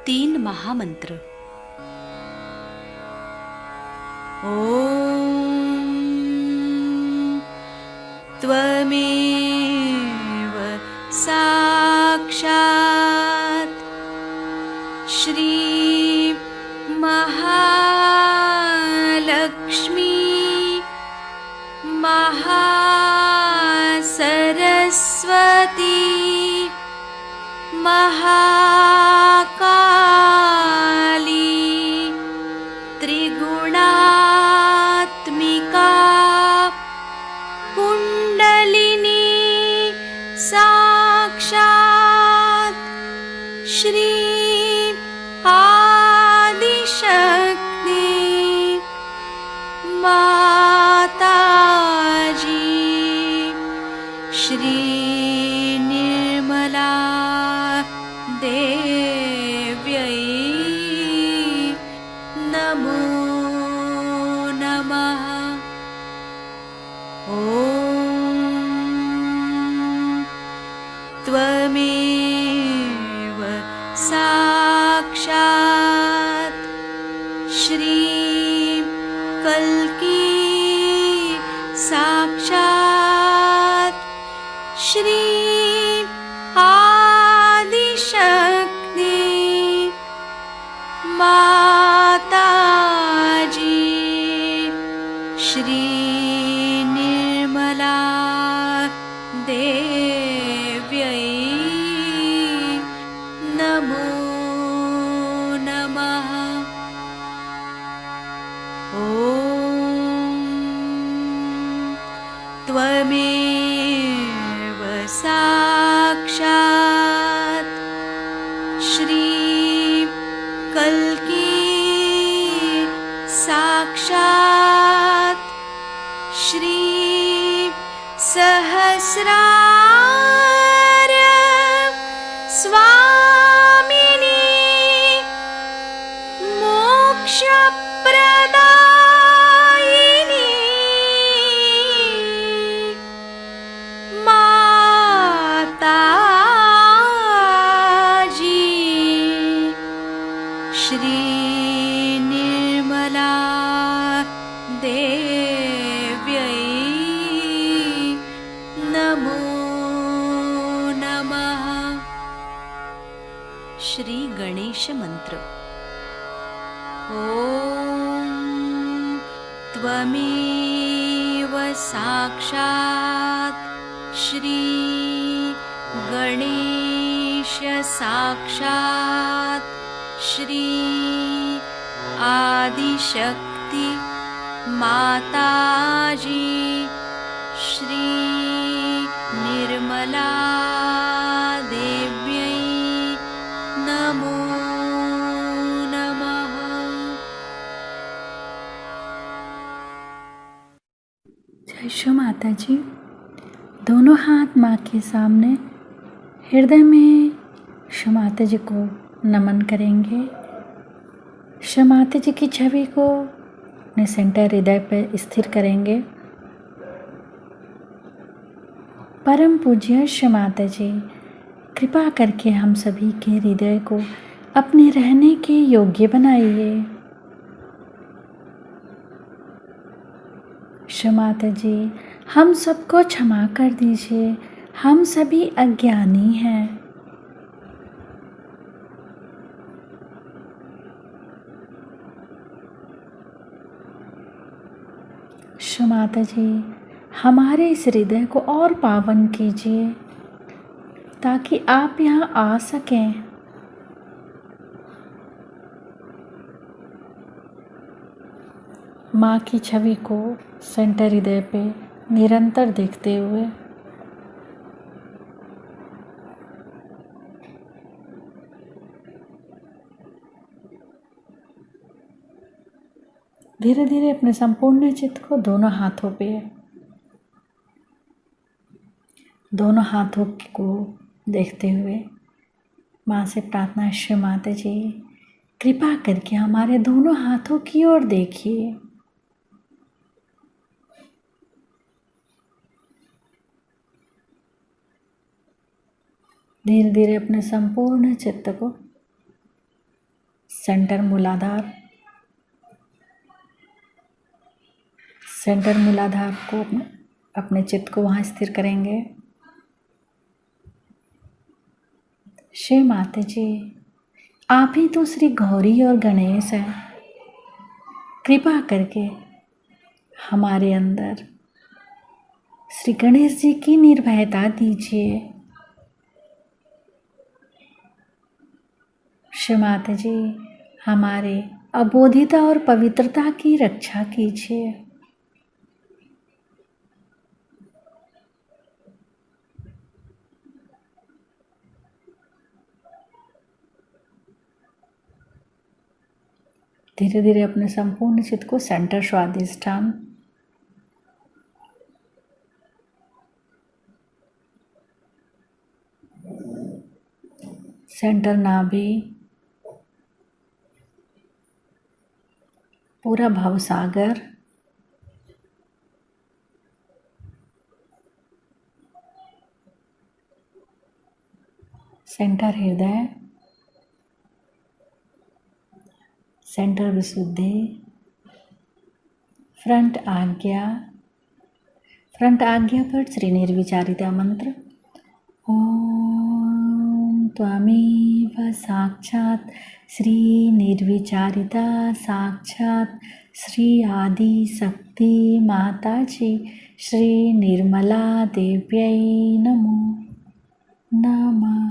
3 महामंत्र। ओम त्वमेव साक्षात् श्री महालक्ष्मी महासरस्वती महाकाली त्रिगुणात्मिका कुंडलिनी साक्षात् श्री आदिशक्ति माताजी श्री निर्मला देव्यै नमो नमः। ॐ त्वमेव साक्षात् श्री कल्की साक्षात् श्री आदिशक्ति माताजी श्री निर्मला देव्यै नमो नमः। ॐ त्वमेव साक्षात् श्री कल्की साक्षात् श्री सहस्रार स्वामिनी मोक्षप्रदायिनी माताजी श्री निर्मला देव्यै नमो नमः। श्री गणेश मंत्र। ओम त्वमेव साक्षात् श्री गणेश साक्षात् श्री आदिशक्ति माताजी श्री निर्मला देव्यै नमो नमः। जय श्री माता जी। दोनों हाथ माँ के सामने हृदय में श्री माता जी को नमन करेंगे। श्री माता जी की छवि को अपने सेंटर हृदय पर स्थिर करेंगे। परम पूज्य श्री माता जी, कृपा करके हम सभी के हृदय को अपने रहने के योग्य बनाइए। श्री माता जी, हम सबको क्षमा कर दीजिए, हम सभी अज्ञानी हैं। श्री माता जी, हमारे इस हृदय को और पावन कीजिए ताकि आप यहाँ आ सकें। माँ की छवि को सेंटर हृदय पे निरंतर देखते हुए धीरे धीरे अपने संपूर्ण चित्त को दोनों हाथों को देखते हुए माँ से प्रार्थना, श्री माता जी कृपा करके हमारे दोनों हाथों की ओर देखिए। धीरे धीरे अपने संपूर्ण चित्त को सेंटर मूलाधार। सेंटर मूलाधार को अपने चित्त को वहाँ स्थिर करेंगे। श्री माता जी, आप ही तो श्री गौरी और गणेश हैं। कृपा करके हमारे अंदर श्री गणेश जी की निर्भयता दीजिए। श्री माता जी, हमारे अबोधिता और पवित्रता की रक्षा कीजिए। धीरे धीरे अपने संपूर्ण चित्त को सेंटर स्वादिष्ठान, सेंटर नाभि, पूरा भवसागर, सेंटर हृदय, सेंटर विशुद्धि, फ्रंट आज्ञा। फ्रंट आज्ञा पर श्री निर्विचारिता मंत्र। ओम त्वमेव साक्षात् श्री निर्विचारिता साक्षात् श्री आदि शक्ति माता जी श्री निर्मला देव्यै नमो नमः।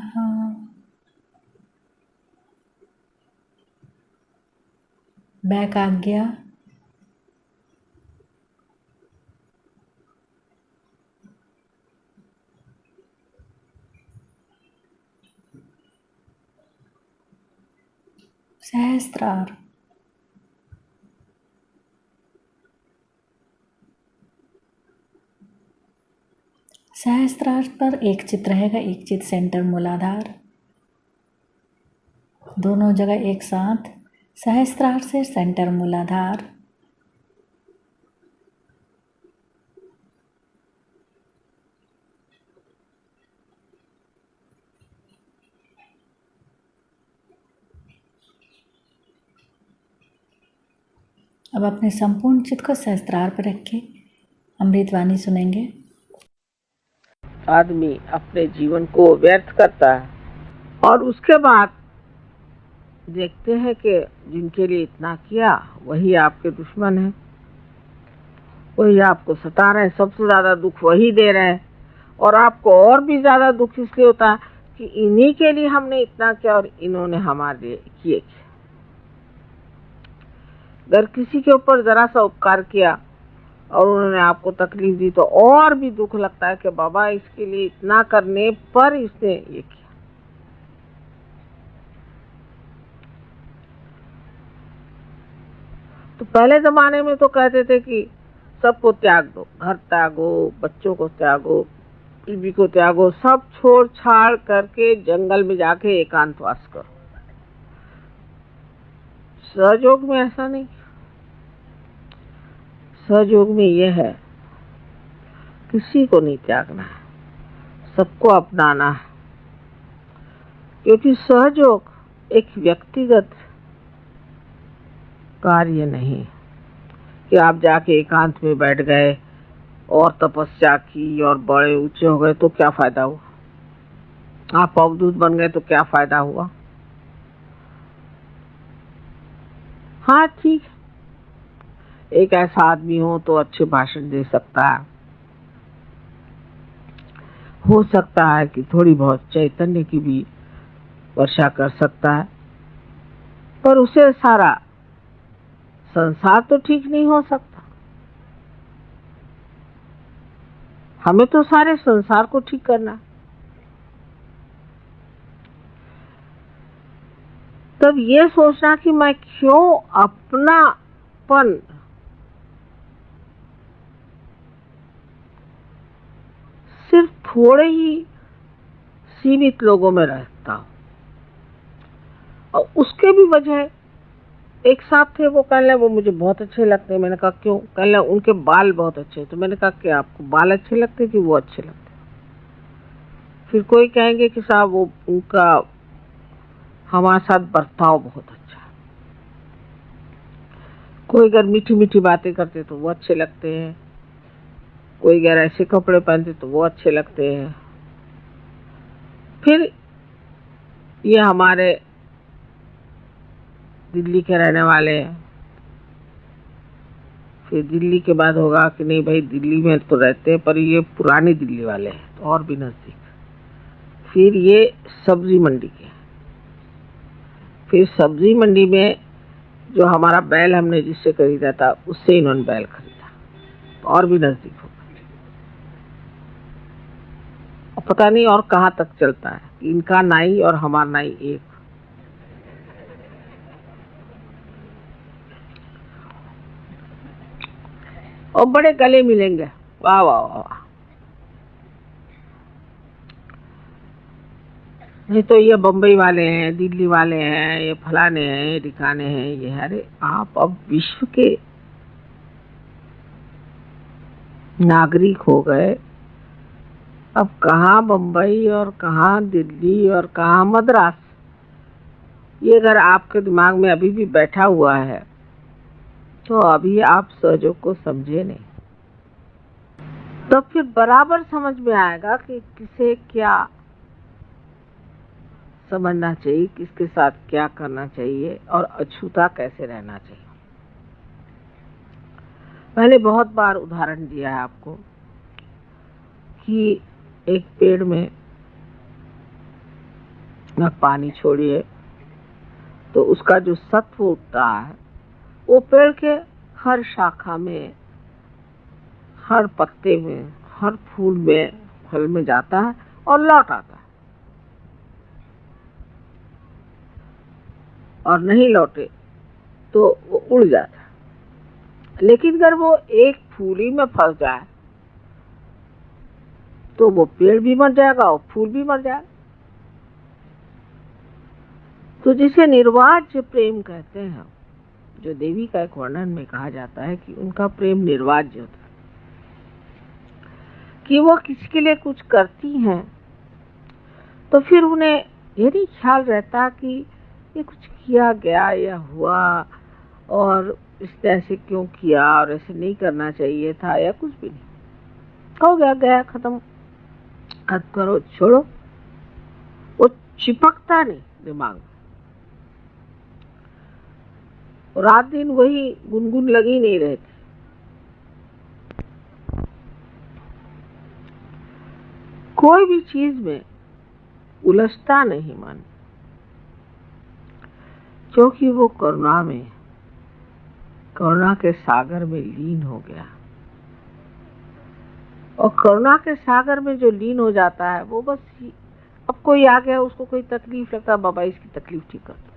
बैक आज्ञा। सहस्त्रार। सहस्त्रार पर एक चित रहेगा, एक चित सेंटर मूलाधार, दोनों जगह एक साथ। सहस्त्रार से सेंटर मूलाधार, अब अपने संपूर्ण चित्त को सहस्त्रार पर रख के अमृतवाणी सुनेंगे। आदमी अपने जीवन को व्यर्थ करता है और उसके बाद देखते हैं कि जिनके लिए इतना किया वही आपके दुश्मन है, वही आपको सता रहे हैं, सबसे ज़्यादा दुख वही दे रहे हैं। और आपको और भी ज़्यादा दुख इसलिए होता है कि इन्हीं के लिए हमने इतना किया और इन्होंने हमारे लिए किए। अगर किसी के ऊपर ज़रा सा उपकार किया और उन्होंने आपको तकलीफ दी तो और भी दुख लगता है कि बाबा इसके लिए इतना करने पर इसने ये किया। तो पहले ज़माने में तो कहते थे कि सबको त्याग दो, घर त्यागो, बच्चों को त्यागो, बीवी को त्यागो, सब छोड़ छाड़ करके जंगल में जाके एकांतवास करो। सहयोग में ऐसा नहीं। सहयोग में यह है किसी को नहीं त्यागना है, सबको अपनाना है। क्योंकि सहयोग एक व्यक्तिगत कार्य नहीं कि आप जाके एकांत में बैठ गए और तपस्या की और बड़े ऊंचे हो गए तो क्या फायदा हुआ, आप अवधूत बन गए तो क्या फायदा हुआ। हाँ ठीक, एक ऐसा आदमी हो तो अच्छे भाषण दे सकता है, हो सकता है कि थोड़ी बहुत चैतन्य की भी वर्षा कर सकता है, पर उसे सारा संसार तो ठीक नहीं हो सकता। हमें तो सारे संसार को ठीक करना। तब ये सोचना कि मैं क्यों अपनापन सिर्फ थोड़े ही सीमित लोगों में रहता हूं। और उसके भी वजह, एक साथ थे वो कहने वो मुझे बहुत अच्छे लगते हैं। मैंने कहा क्यों? कहने उनके बाल बहुत अच्छे। तो मैंने कहा कि आपको बाल अच्छे लगते कि वो अच्छे लगते? फिर कोई कहेंगे कि साहब वो उनका हमारे साथ बर्ताव बहुत अच्छा है। कोई अगर मीठी मीठी बातें करते तो वो अच्छे लगते हैं, कोई अगर ऐसे कपड़े पहनते तो वो अच्छे लगते हैं। फिर ये हमारे दिल्ली के रहने वाले हैं, फिर दिल्ली के बाद होगा कि नहीं भाई दिल्ली में तो रहते हैं पर ये पुरानी दिल्ली वाले हैं तो और भी नजदीक। फिर ये सब्जी मंडी के, फिर सब्जी मंडी में जो हमारा बैल हमने जिससे खरीदा था उससे इन्होंने बैल खरीदा तो और भी नजदीक होगा। और पता नहीं और कहाँ तक चलता है कि इनका नाई और हमारा नाई एक। और बड़े गले मिलेंगे, वाह वाह वाह वाह। नहीं तो ये बम्बई वाले हैं, दिल्ली वाले हैं, ये फलाने हैं, ये ठिकाने हैं, ये। अरे आप अब विश्व के नागरिक हो गए, अब कहाँ बम्बई और कहाँ दिल्ली और कहाँ मद्रास, ये अगर आपके दिमाग में अभी भी बैठा हुआ है तो अभी आप सहयोग को समझे नहीं। तो फिर बराबर समझ में आएगा कि किसे क्या समझना चाहिए, किसके साथ क्या करना चाहिए और अछूता कैसे रहना चाहिए। मैंने बहुत बार उदाहरण दिया है आपको कि एक पेड़ में न पानी छोड़िए तो उसका जो सत्व उठता है वो पेड़ के हर शाखा में, हर पत्ते में, हर फूल में, फल में जाता है और लौट आता है। और नहीं लौटे तो वो उड़ जाता है। लेकिन अगर वो एक फूल ही में फंस जाए तो वो पेड़ भी मर जाएगा और फूल भी मर जाएगा। तो जिसे निर्वाज्य प्रेम कहते हैं, जो देवी का एक वर्णन में कहा जाता है कि उनका प्रेम निर्वाज्य होता है, कि वो किसी के लिए कुछ करती हैं तो फिर उन्हें ये नहीं ख्याल रहता कि ये कुछ किया गया या हुआ और इसने ऐसे क्यों किया और ऐसे नहीं करना चाहिए था या कुछ भी नहीं। हो गया, गया, खत्म, खत्म करो, छोड़ो। वो चिपकता नहीं दिमाग में, रात दिन वही गुनगुन लगी नहीं रहती। कोई भी चीज में उलझता नहीं मन, क्योंकि वो करुणा के सागर में लीन हो गया। और करुणा के सागर में जो लीन हो जाता है वो बस अब कोई आ गया, उसको कोई तकलीफ लगता है, बाबा इसकी तकलीफ ठीक कर दो।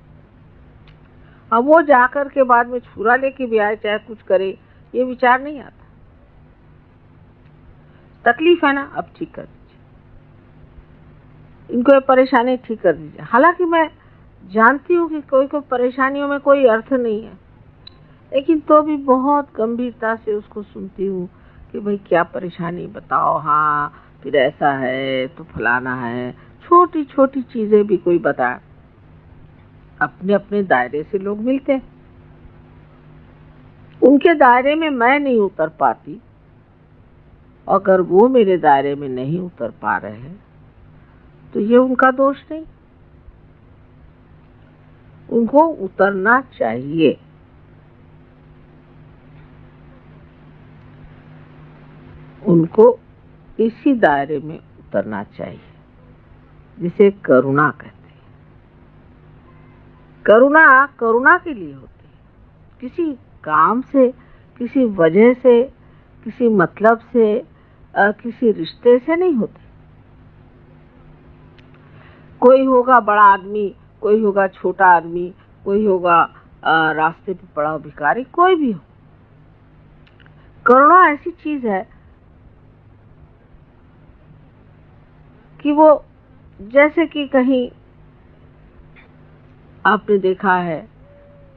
अब वो जाकर के बाद में छुरा लेके भी आए, चाहे कुछ करे, ये विचार नहीं आता। तकलीफ है ना, अब ठीक कर दीजिए, इनको ये परेशानी ठीक कर दीजिए। हालांकि मैं जानती हूँ कि कोई कोई परेशानियों में कोई अर्थ नहीं है, लेकिन तो भी बहुत गंभीरता से उसको सुनती हूँ कि भाई क्या परेशानी बताओ, हाँ फिर ऐसा है तो फलाना है। छोटी छोटी चीजें भी कोई बताए। अपने अपने दायरे से लोग मिलते हैं, उनके दायरे में मैं नहीं उतर पाती, अगर वो मेरे दायरे में नहीं उतर पा रहे हैं तो ये उनका दोष नहीं, उनको उतरना चाहिए। उनको इसी दायरे में उतरना चाहिए जिसे करुणा कहते हैं। करुणा करुणा के लिए होती है, किसी काम से, किसी वजह से, किसी मतलब से, किसी रिश्ते से नहीं होती। कोई होगा बड़ा आदमी, कोई होगा छोटा आदमी, कोई होगा रास्ते पे पड़ा भिखारी, कोई भी हो। करुणा ऐसी चीज है कि वो जैसे कि कहीं आपने देखा है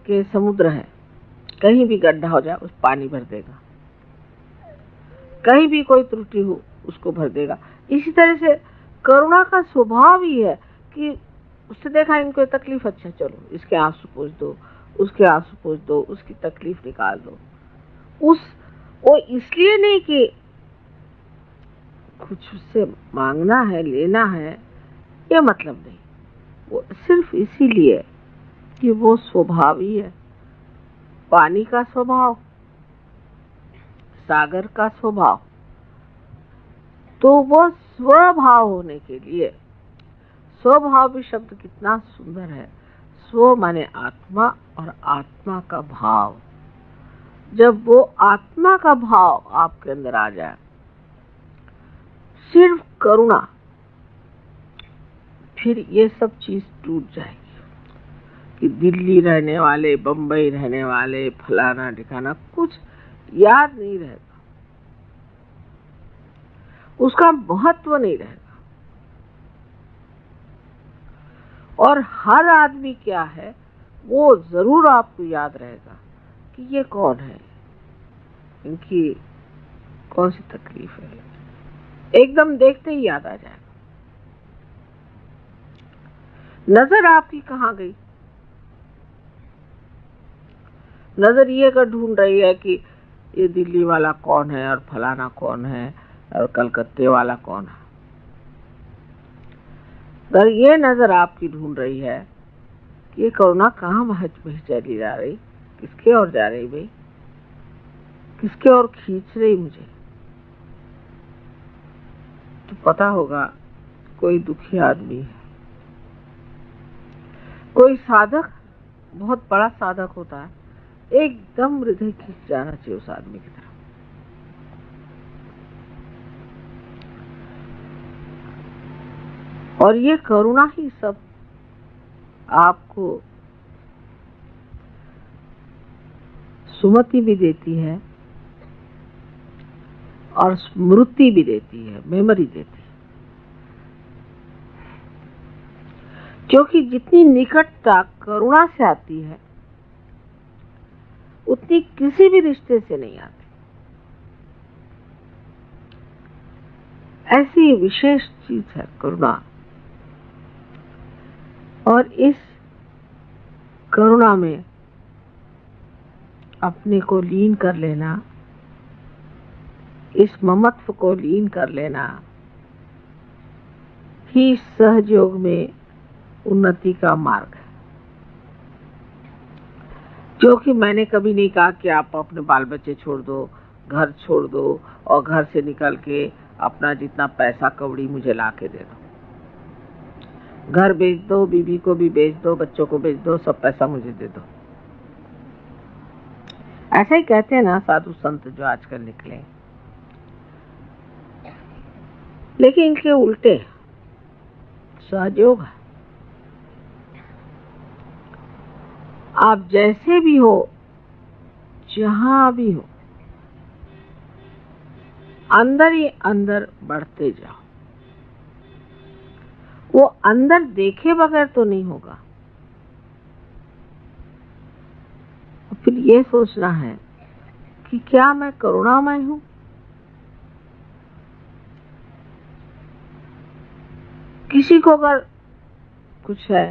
कि समुद्र है, कहीं भी गड्ढा हो जाए उस पानी भर देगा, कहीं भी कोई त्रुटि हो उसको भर देगा। इसी तरह से करुणा का स्वभाव ही है कि उससे देखा इनको तकलीफ, अच्छा चलो इसके आंसू पोंछ दो, उसके आंसू पोंछ दो, उसकी तकलीफ निकाल दो। वो इसलिए नहीं कि कुछ उससे मांगना है, लेना है, ये मतलब नहीं। वो सिर्फ इसीलिए कि वो स्वभाव ही है। पानी का स्वभाव, सागर का स्वभाव, तो वो स्वभाव होने के लिए, स्वभाव भी शब्द कितना सुंदर है। स्व माने आत्मा और आत्मा का भाव। जब वो आत्मा का भाव आपके अंदर आ जाए, सिर्फ करुणा, फिर ये सब चीज टूट जाएगी कि दिल्ली रहने वाले, बंबई रहने वाले, फलाना ठिकाना कुछ याद नहीं रहेगा, उसका महत्व नहीं रहेगा। और हर आदमी क्या है, वो जरूर आपको याद रहेगा कि ये कौन है, इनकी कौन सी तकलीफ है, एकदम देखते ही याद आ जाएगा। नजर आपकी कहाँ गई? नजर ये कर ढूंढ रही है कि ये दिल्ली वाला कौन है और फलाना कौन है और कलकत्ते वाला कौन है। अगर ये नजर आपकी ढूंढ रही है कि ये करुणा कहाँ बह चली जा रही, किसके ओर जा रही भाई, किसके ओर खींच रही मुझे, तो पता होगा कोई दुखी आदमी है। कोई साधक, बहुत बड़ा साधक होता है, एकदम हृदय खींच जाना चाहिए उस आदमी की तरफ। और ये करुणा ही सब आपको सुमति भी देती है और स्मृति भी देती है, मेमोरी देती है। क्योंकि जितनी निकटता करुणा से आती है, उतनी किसी भी रिश्ते से नहीं आती। ऐसी विशेष चीज है करुणा। और इस करुणा में अपने को लीन कर लेना, इस ममत्व को लीन कर लेना ही सहयोग में उन्नति का मार्ग है। क्योंकि मैंने कभी नहीं कहा कि आप अपने बाल बच्चे छोड़ दो, घर छोड़ दो और घर से निकल के अपना जितना पैसा कौड़ी मुझे ला के दे दो। घर बेच दो, बीवी को भी बेच दो, बच्चों को बेच दो, सब पैसा मुझे दे दो। ऐसा ही कहते हैं ना साधु संत जो आजकल निकले। लेकिन इनके उल्टे सहयोग है। आप जैसे भी हो, जहां भी हो, अंदर ही अंदर बढ़ते जाओ। वो अंदर देखे बगैर तो नहीं होगा। फिर ये सोचना है कि क्या मैं करुणामय हूं? किसी को अगर कुछ है,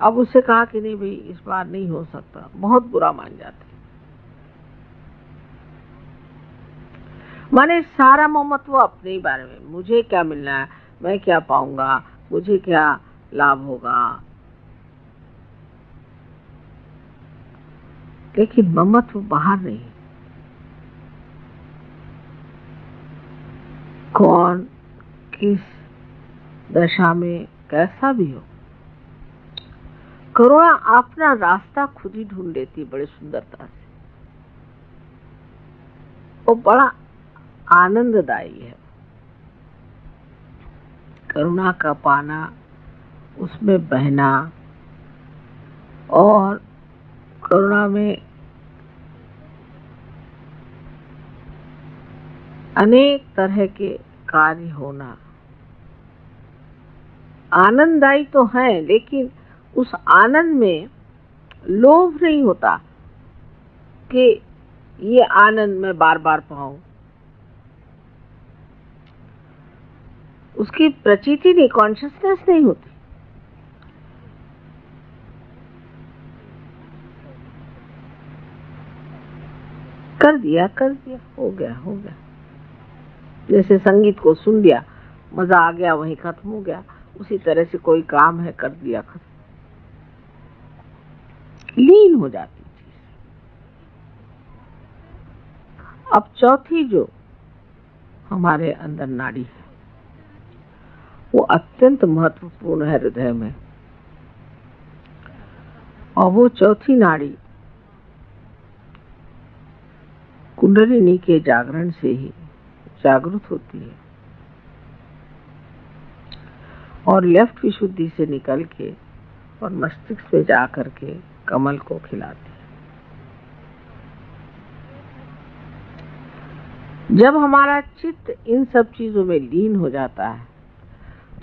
अब उससे कहा कि नहीं भाई इस बार नहीं हो सकता, बहुत बुरा मान जाते। माने सारा ममत्व अपने ही बारे में, मुझे क्या मिलना है, मैं क्या पाऊंगा, मुझे क्या लाभ होगा। लेकिन ममत्व बाहर नहीं। कौन किस दशा में कैसा भी हो, करुणा अपना रास्ता खुद ही ढूंढ लेती है बड़ी सुंदरता से। वो बड़ा आनंददायी है करुणा का पाना, उसमें बहना। और करुणा में अनेक तरह के कार्य होना आनंददायी तो है, लेकिन उस आनंद में लोभ नहीं होता कि ये आनंद मैं बार बार पाऊं। उसकी प्रचिति नहीं, कॉन्शियसनेस नहीं होती। कर दिया, हो गया। जैसे संगीत को सुन लिया, मजा आ गया, वहीं खत्म हो गया। उसी तरह से कोई काम है, कर दिया, खत्म, लीन हो जाती चीज। अब चौथी जो हमारे अंदर नाड़ी है, वो अत्यंत महत्वपूर्ण है हृदय में। और वो चौथी नाड़ी कुंडलिनी के जागरण से ही जागृत होती है और लेफ्ट विशुद्धि से निकल के और मस्तिष्क पे जा करके कमल को खिलाती है। जब हमारा चित्त इन सब चीजों में लीन हो जाता है,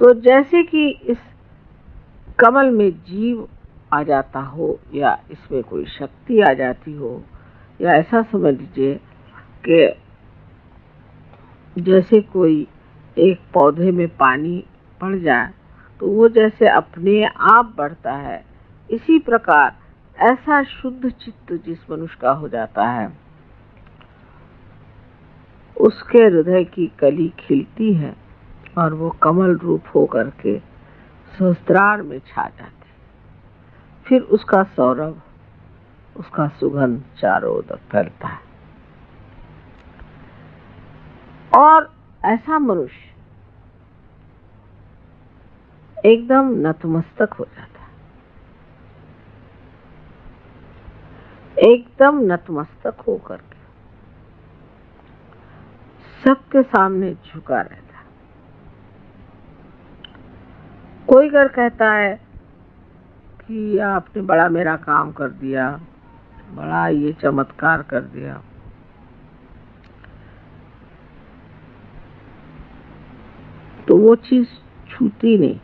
तो जैसे कि इस कमल में जीव आ जाता हो या इसमें कोई शक्ति आ जाती हो, या ऐसा समझ लीजिए कि जैसे कोई एक पौधे में पानी पड़ जाए तो वो जैसे अपने आप बढ़ता है, इसी प्रकार ऐसा शुद्ध चित्त जिस मनुष्य का हो जाता है, उसके हृदय की कली खिलती है और वो कमल रूप होकर के सहस्त्रार में छा जाती। फिर उसका सौरभ, उसका सुगंध चारों ओर फैलता है और ऐसा मनुष्य एकदम नतमस्तक हो जाता है, एकदम नतमस्तक होकर के सबके सामने झुका रहता है। कोई अगर कहता है कि आपने बड़ा मेरा काम कर दिया, बड़ा ये चमत्कार कर दिया, तो वो चीज छूती नहीं।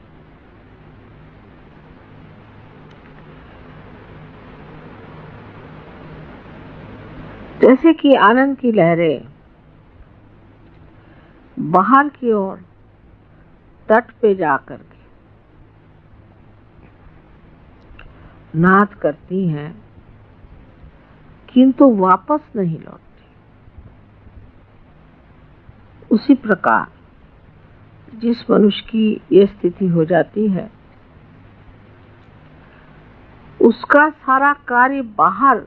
जैसे कि आनंद की लहरें बाहर की ओर तट पे जाकर के नाद करती हैं, किंतु वापस नहीं लौटती, उसी प्रकार जिस मनुष्य की ये स्थिति हो जाती है, उसका सारा कार्य बाहर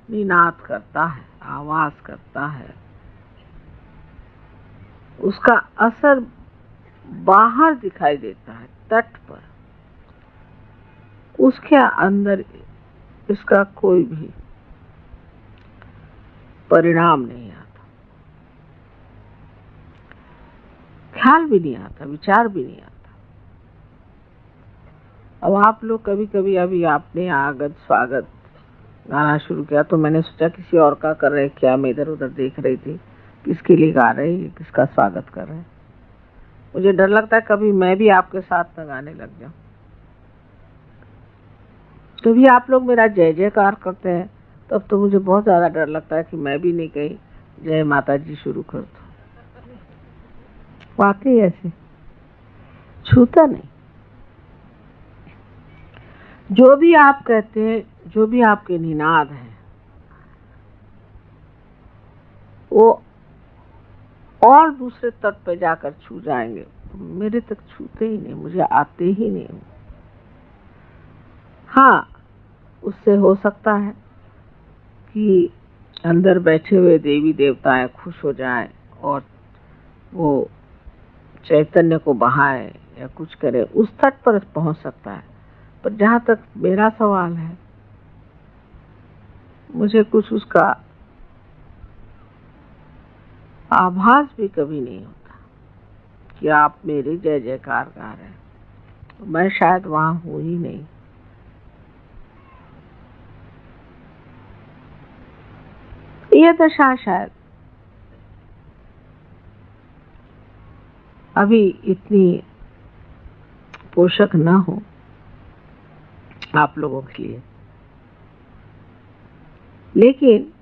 निनाद करता है, आवाज करता है, उसका असर बाहर दिखाई देता है तट पर, उसके अंदर इसका कोई भी परिणाम नहीं आता, ख्याल भी नहीं आता, विचार भी नहीं आता। अब आप लोग कभी कभी, अभी आपने आगत स्वागत गाना शुरू किया तो मैंने सोचा किसी और का कर रहे क्या, मैं इधर उधर देख रही थी किसके लिए गा रहे हैं, किसका स्वागत कर रहे हैं। मुझे डर लगता है कभी मैं भी आपके साथ न गाने लग जाऊं। तो भी आप लोग मेरा जय जयकार करते हैं, तब तो मुझे बहुत ज्यादा डर लगता है कि मैं भी नहीं कहीं जय माता जी शुरू कर दूं। वाकई ऐसे छूता नहीं। जो भी आप कहते हैं, जो भी आपके निनाद हैं, वो और दूसरे तट पे जाकर छू जाएंगे, मेरे तक छूते ही नहीं, मुझे आते ही नहीं। हाँ, उससे हो सकता है कि अंदर बैठे हुए देवी देवताएं खुश हो जाएं और वो चैतन्य को बहाए या कुछ करे, उस तट पर पहुंच सकता है। पर जहां तक मेरा सवाल है, मुझे कुछ उसका आभास भी कभी नहीं होता कि आप मेरे जय जयकार गा रहे हैं, तो मैं शायद वहां हूं ही नहीं। यह दशा शायद अभी इतनी पोषक न हो आप लोगों के लिए, लेकिन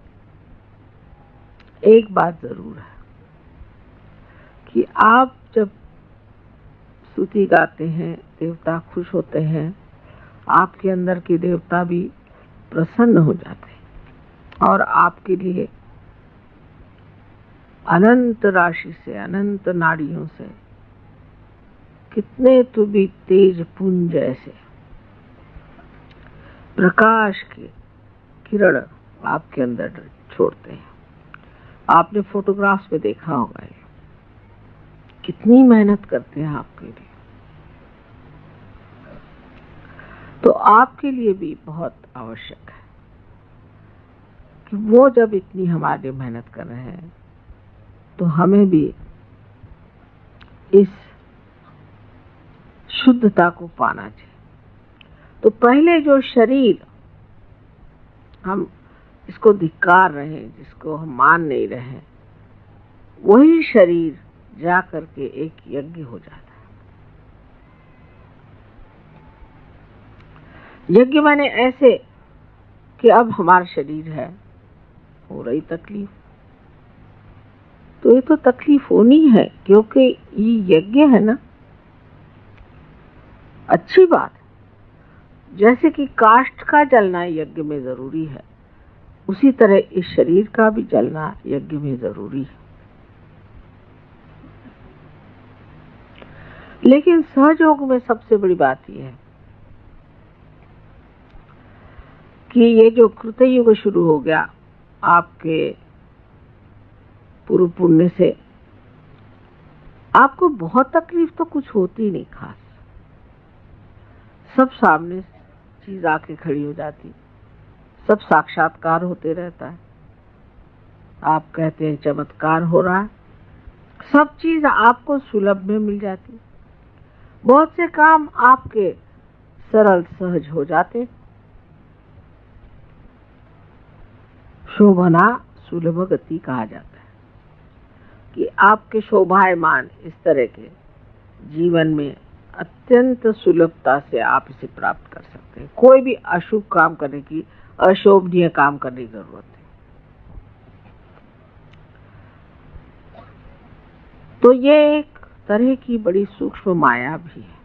एक बात जरूर है कि आप जब स्तुति गाते हैं, देवता खुश होते हैं, आपके अंदर के देवता भी प्रसन्न हो जाते हैं और आपके लिए अनंत राशि से, अनंत नाड़ियों से कितने तो भी तेज पुंज ऐसे प्रकाश के किरण आपके अंदर छोड़ते हैं। आपने फोटोग्राफ्स में देखा होगा ये कितनी मेहनत करते हैं आपके लिए। तो आपके लिए भी बहुत आवश्यक है कि वो जब इतनी हमारे लिए मेहनत कर रहे हैं तो हमें भी इस शुद्धता को पाना चाहिए। तो पहले जो शरीर हम इसको धिक्कार रहे हैं, जिसको हम मान नहीं रहे हैं, वही शरीर जा करके एक यज्ञ हो जाता है। यज्ञ माने ऐसे कि अब हमारा शरीर है, हो रही तकलीफ, तो ये तो तकलीफ होनी है क्योंकि ये यज्ञ है ना। अच्छी बात है, जैसे कि काष्ठ का जलना यज्ञ में जरूरी है, उसी तरह इस शरीर का भी जलना यज्ञ में जरूरी है। लेकिन सहयोग में सबसे बड़ी बात यह है कि ये जो कृतयुग शुरू हो गया आपके पूर्व पुण्य से, आपको बहुत तकलीफ तो कुछ होती नहीं खास। सब सामने चीज आके खड़ी हो जाती, सब साक्षात्कार होते रहता है। आप कहते हैं चमत्कार हो रहा है, सब चीज आपको सुलभ में मिल जाती, बहुत से काम आपके सरल सहज हो जाते। शोभना सुलभ गति कहा जाता है कि आपके शोभायमान इस तरह के जीवन में अत्यंत सुलभता से आप इसे प्राप्त कर सकते हैं। कोई भी अशुभ काम करने की, अशोभनीय काम करने की जरूरत है। तो ये एक तरह की बड़ी सूक्ष्म माया भी है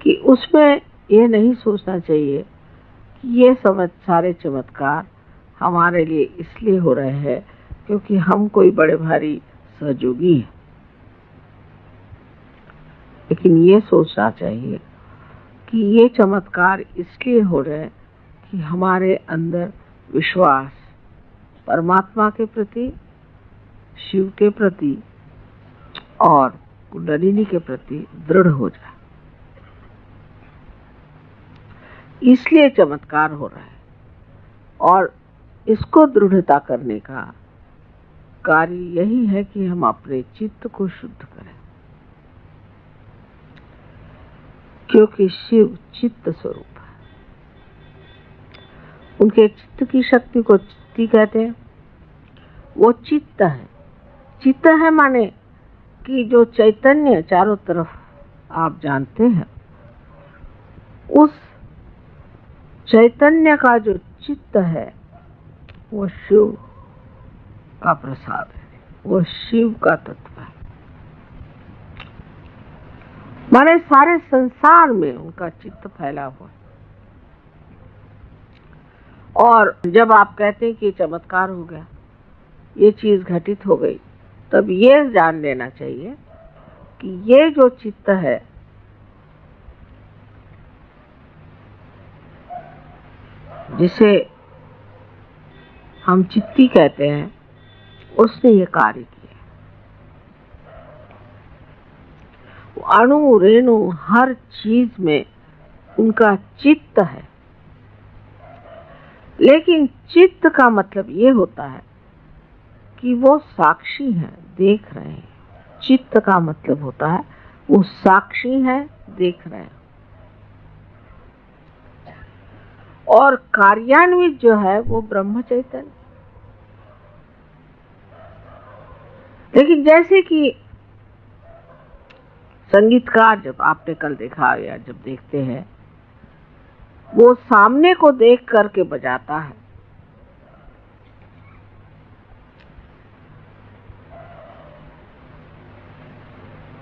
कि उसमें ये नहीं सोचना चाहिए कि ये सारे चमत्कार हमारे लिए इसलिए हो रहे हैं क्योंकि हम कोई बड़े भारी सहयोगी हैं। लेकिन ये सोचना चाहिए कि ये चमत्कार इसलिए हो रहे हैं कि हमारे अंदर विश्वास परमात्मा के प्रति, शिव के प्रति और कुंडलिनी के प्रति दृढ़ हो जाए, इसलिए चमत्कार हो रहा है। और इसको दृढ़ता करने का कार्य यही है कि हम अपने चित्त को शुद्ध करें, क्योंकि शिव चित्त स्वरूप है। उनके चित्त की शक्ति को चित्ती कहते हैं। वो चित्त है। चित्त है माने कि जो चैतन्य चारों तरफ आप जानते हैं, उस चैतन्य का जो चित्त है वो शिव का प्रसाद है, वो शिव का तत्व है। माने सारे संसार में उनका चित्त फैला हुआ है। और जब आप कहते हैं कि चमत्कार हो गया, ये चीज घटित हो गई, तब ये जान लेना चाहिए कि ये जो चित्त है जिसे हम चित्ती कहते हैं, उसने ये कार्य किया। अणु रेणु हर चीज में उनका चित्त है। लेकिन चित्त का मतलब ये होता है कि वो साक्षी है, देख रहे हैं। चित्त का मतलब होता है वो साक्षी है, देख रहे हैं। और कार्यान्वित जो है वो ब्रह्म चैतन्य। लेकिन जैसे कि संगीतकार, जब आपने कल देखा या जब देखते हैं, वो सामने को देख करके बजाता है।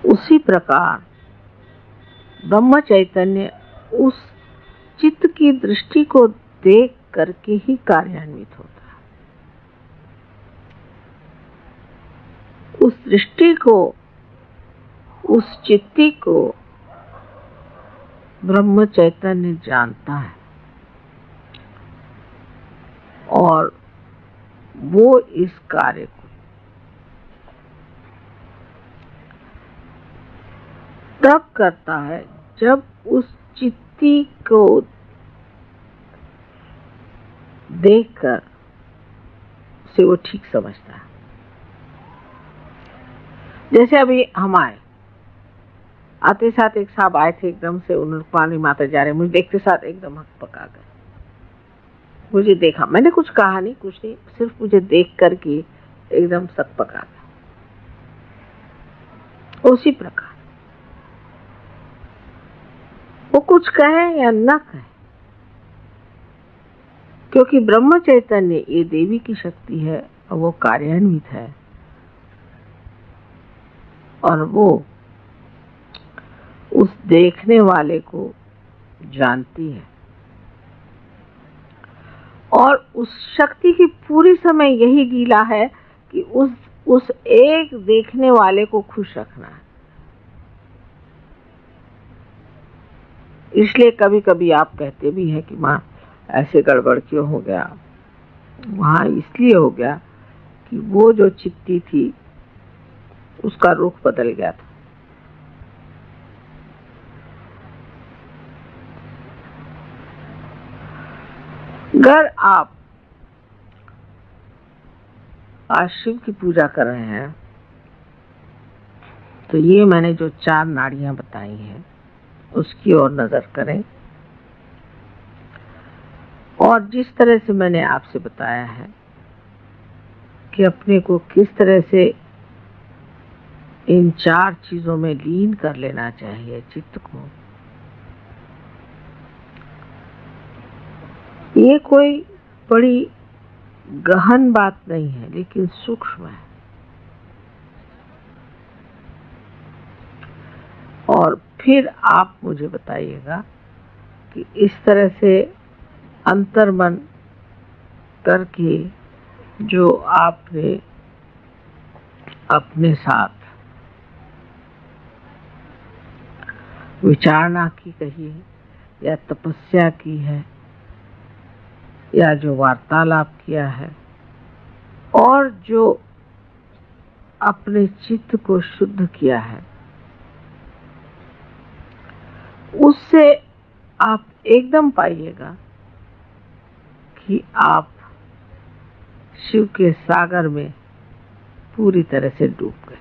उसी प्रकार ब्रह्म चैतन्य उस चित्त की दृष्टि को देख करके ही कार्यान्वित होता है। उस दृष्टि को, उस चित्ती को ब्रह्म चैतन्य जानता है और वो इस कार्य को तब करता है जब उस चित्ती को देखकर उसे वो ठीक समझता है। जैसे अभी हम आते साथ एक साहब आए थे, एकदम से उन्होंने पानी माता जा रहे, मुझे देखते साथ एकदम हक पका गए। मुझे देखा, मैंने कुछ कहा नहीं, कुछ नहीं, सिर्फ मुझे देख करके एकदम सक पका गया। उसी प्रकार वो कुछ कहे या न कहे, क्योंकि ब्रह्म चैतन्य ये देवी की शक्ति है और वो कार्यान्वित है और वो उस देखने वाले को जानती है और उस शक्ति की पूरी समय यही लीला है कि उस एक देखने वाले को खुश रखना है। इसलिए कभी कभी आप कहते भी हैं कि माँ ऐसे गड़बड़ क्यों हो गया। वहां इसलिए हो गया कि वो जो चित्ती थी उसका रुख बदल गया था। अगर आप आज शिव की पूजा कर रहे हैं तो ये मैंने जो 4 नाड़ियां बताई हैं उसकी ओर नजर करें और जिस तरह से मैंने आपसे बताया है कि अपने को किस तरह से इन 4 चीजों में लीन कर लेना चाहिए चित्त को, ये कोई बड़ी गहन बात नहीं है लेकिन सूक्ष्म है। और फिर आप मुझे बताइएगा कि इस तरह से अंतर्मन करके जो आपने अपने साथ विचारणा की कही है या तपस्या की है या जो वार्तालाप किया है और जो अपने चित्त को शुद्ध किया है, उससे आप एकदम पाइएगा कि आप शिव के सागर में पूरी तरह से डूब गए।